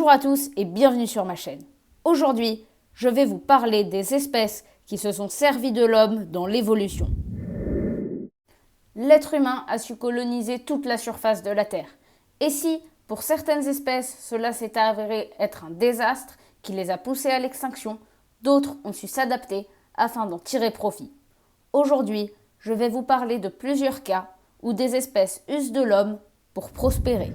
Bonjour à tous et bienvenue sur ma chaîne. Aujourd'hui, je vais vous parler des espèces qui se sont servies de l'homme dans l'évolution. L'être humain a su coloniser toute la surface de la Terre. Et si, pour certaines espèces, cela s'est avéré être un désastre qui les a poussées à l'extinction, d'autres ont su s'adapter afin d'en tirer profit. Aujourd'hui, je vais vous parler de plusieurs cas où des espèces usent de l'homme pour prospérer.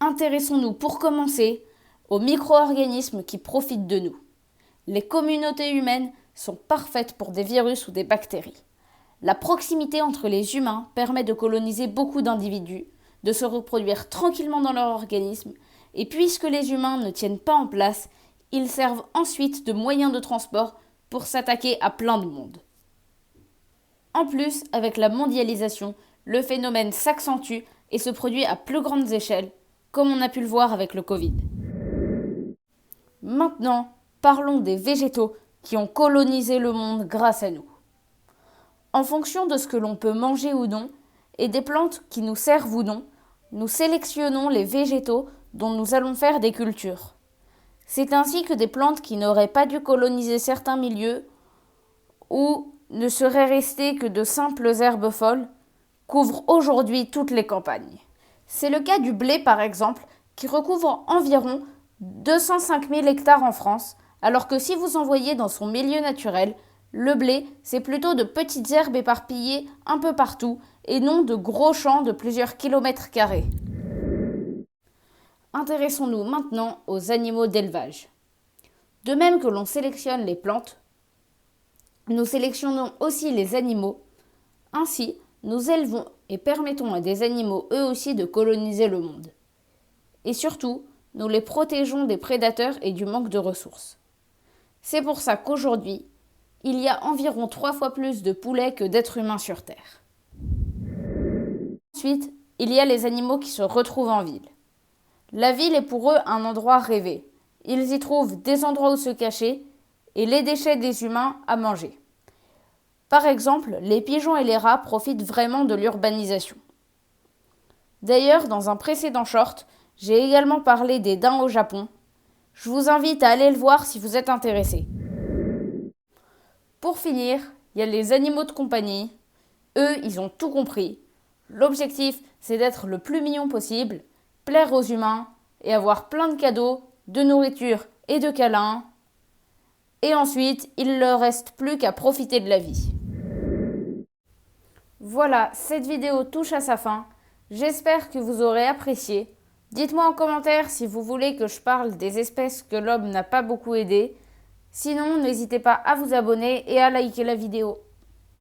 Intéressons-nous pour commencer aux micro-organismes qui profitent de nous. Les communautés humaines sont parfaites pour des virus ou des bactéries. La proximité entre les humains permet de coloniser beaucoup d'individus, de se reproduire tranquillement dans leur organisme, et puisque les humains ne tiennent pas en place, ils servent ensuite de moyens de transport pour s'attaquer à plein de monde. En plus, avec la mondialisation, le phénomène s'accentue et se produit à plus grandes échelles, comme on a pu le voir avec le Covid. Maintenant, parlons des végétaux qui ont colonisé le monde grâce à nous. En fonction de ce que l'on peut manger ou non, et des plantes qui nous servent ou non, nous sélectionnons les végétaux dont nous allons faire des cultures. C'est ainsi que des plantes qui n'auraient pas dû coloniser certains milieux ou ne seraient restées que de simples herbes folles couvrent aujourd'hui toutes les campagnes. C'est le cas du blé par exemple, qui recouvre environ 205 000 hectares en France, alors que si vous en voyez dans son milieu naturel, le blé, c'est plutôt de petites herbes éparpillées un peu partout et non de gros champs de plusieurs kilomètres carrés. Intéressons-nous maintenant aux animaux d'élevage. De même que l'on sélectionne les plantes, nous sélectionnons aussi les animaux. Ainsi, nous élevons et permettons à des animaux eux aussi de coloniser le monde. Et surtout, nous les protégeons des prédateurs et du manque de ressources. C'est pour ça qu'aujourd'hui, il y a environ 3 fois plus de poulets que d'êtres humains sur Terre. Ensuite, il y a les animaux qui se retrouvent en ville. La ville est pour eux un endroit rêvé. Ils y trouvent des endroits où se cacher et les déchets des humains à manger. Par exemple, les pigeons et les rats profitent vraiment de l'urbanisation. D'ailleurs, dans un précédent short, j'ai également parlé des daims au Japon. Je vous invite à aller le voir si vous êtes intéressé. Pour finir, il y a les animaux de compagnie. Eux, ils ont tout compris. L'objectif, c'est d'être le plus mignon possible, plaire aux humains et avoir plein de cadeaux, de nourriture et de câlins. Et ensuite, il ne leur reste plus qu'à profiter de la vie. Voilà, cette vidéo touche à sa fin. J'espère que vous aurez apprécié. Dites-moi en commentaire si vous voulez que je parle des espèces que l'homme n'a pas beaucoup aidées. Sinon, n'hésitez pas à vous abonner et à liker la vidéo.